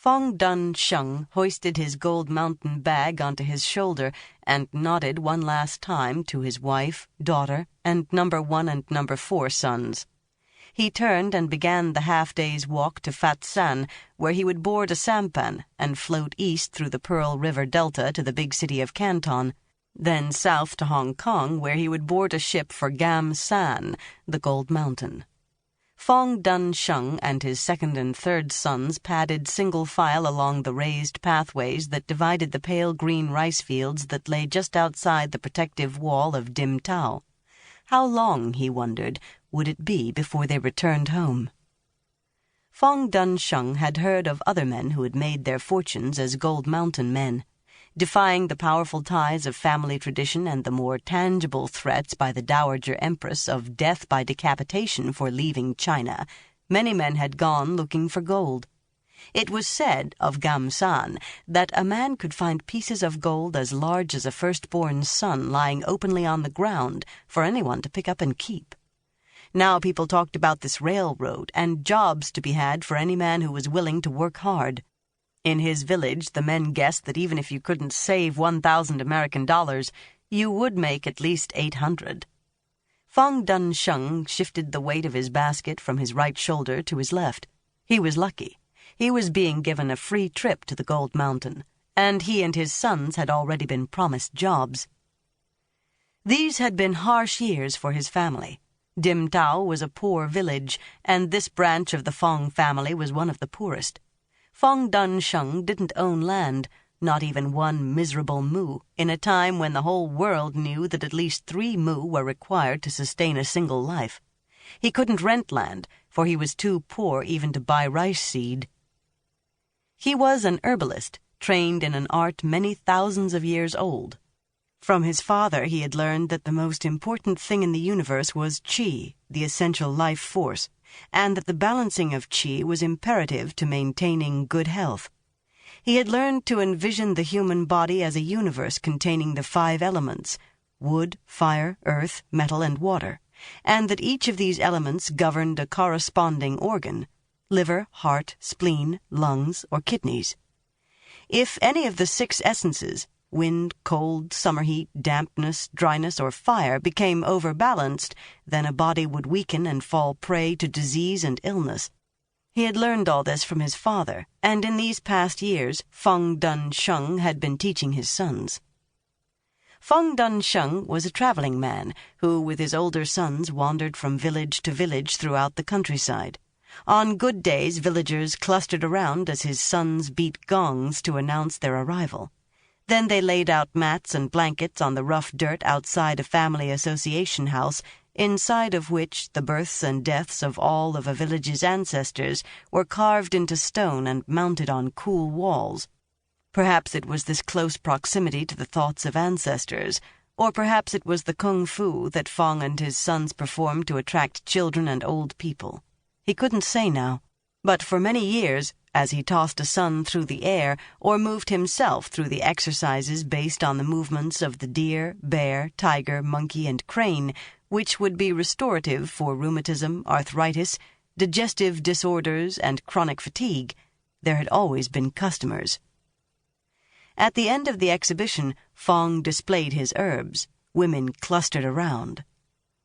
Fong Sheng hoisted his gold mountain bag onto his shoulder and nodded one last time to his wife, daughter, and number 1 and number 4 sons. He turned and began the half-day's walk to Fat San, where he would board a sampan and float east through the Pearl River Delta to the big city of Canton, then south to Hong Kong, where he would board a ship for Gam San, the Gold Mountain. Fong Sheng and his second and third sons padded single file along the raised pathways that divided the pale green rice fields that lay just outside the protective wall of Dim Tao. How long, he wondered, would it be before they returned home? Fong Sheng had heard of other men who had made their fortunes as Gold Mountain men. Defying the powerful ties of family tradition and the more tangible threats by the Dowager Empress of death by decapitation for leaving China, many men had gone looking for gold. It was said of Gamsan that a man could find pieces of gold as large as a firstborn son lying openly on the ground for anyone to pick up and keep. Now people talked about this railroad and jobs to be had for any man who was willing to work hard. In his village, the men guessed that even if you couldn't save 1,000 American dollars, you would make at least 800. Fong Sheng shifted the weight of his basket from his right shoulder to his left. He was lucky. He was being given a free trip to the Gold Mountain, and he and his sons had already been promised jobs. These had been harsh years for his family. Dim Tao was a poor village, and this branch of the Fong family was one of the poorest. Fong Sheng didn't own land, not even one miserable mu, in a time when the whole world knew that at least 3 mu were required to sustain a single life. He couldn't rent land, for he was too poor even to buy rice seed. He was an herbalist, trained in an art many thousands of years old. From his father he had learned that the most important thing in the universe was qi, the essential life force, and that the balancing of qi was imperative to maintaining good health. He had learned to envision the human body as a universe containing the 5 elements: wood, fire, earth, metal, and water, and that each of these elements governed a corresponding organ: liver, heart, spleen, lungs, or kidneys. If any of the 6 essences, wind, cold, summer heat, dampness, dryness, or fire, became overbalanced, then a body would weaken and fall prey to disease and illness. He had learned all this from his father, and in these past years Fong Sheng had been teaching his sons. Fong Sheng was a traveling man who, with his older sons, wandered from village to village throughout the countryside. On good days, villagers clustered around as his sons beat gongs to announce their arrival. Then they laid out mats and blankets on the rough dirt outside a family association house, inside of which the births and deaths of all of a village's ancestors were carved into stone and mounted on cool walls. Perhaps it was this close proximity to the thoughts of ancestors, or perhaps it was the kung fu that Fong and his sons performed to attract children and old people. He couldn't say now, but for many years, as he tossed a son through the air or moved himself through the exercises based on the movements of the deer, bear, tiger, monkey, and crane, which would be restorative for rheumatism, arthritis, digestive disorders, and chronic fatigue, there had always been customers. At the end of the exhibition, Fong displayed his herbs. Women clustered around.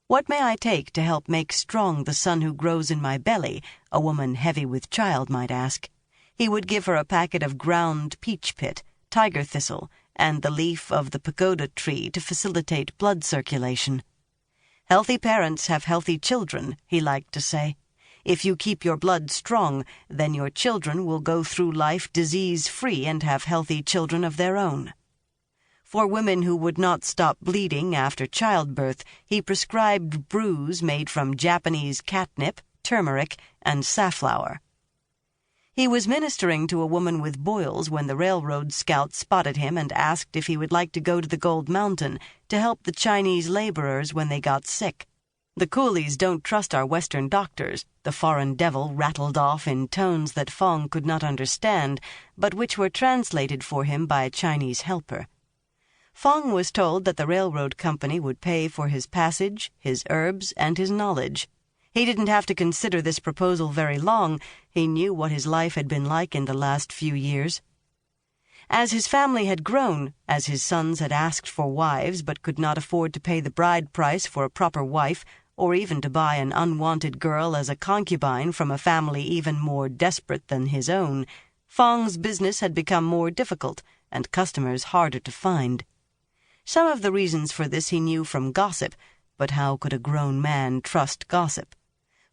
"What may I take to help make strong the son who grows in my belly?" a woman heavy with child might ask. He would give her a packet of ground peach pit, tiger thistle, and the leaf of the pagoda tree to facilitate blood circulation. "Healthy parents have healthy children," he liked to say. "If you keep your blood strong, then your children will go through life disease-free and have healthy children of their own." For women who would not stop bleeding after childbirth, he prescribed brews made from Japanese catnip, turmeric, and safflower. He was ministering to a woman with boils when the railroad scout spotted him and asked if he would like to go to the Gold Mountain to help the Chinese laborers when they got sick. "The coolies don't trust our Western doctors," the foreign devil rattled off in tones that Fong could not understand, but which were translated for him by a Chinese helper. Fong was told that the railroad company would pay for his passage, his herbs, and his knowledge. He didn't have to consider this proposal very long. He knew what his life had been like in the last few years. As his family had grown, as his sons had asked for wives but could not afford to pay the bride price for a proper wife, or even to buy an unwanted girl as a concubine from a family even more desperate than his own, Fong's business had become more difficult and customers harder to find. Some of the reasons for this he knew from gossip, but how could a grown man trust gossip?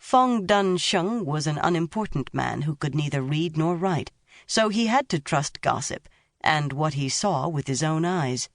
Fong Dun Sheng was an unimportant man who could neither read nor write, so he had to trust gossip, and what he saw with his own eyes.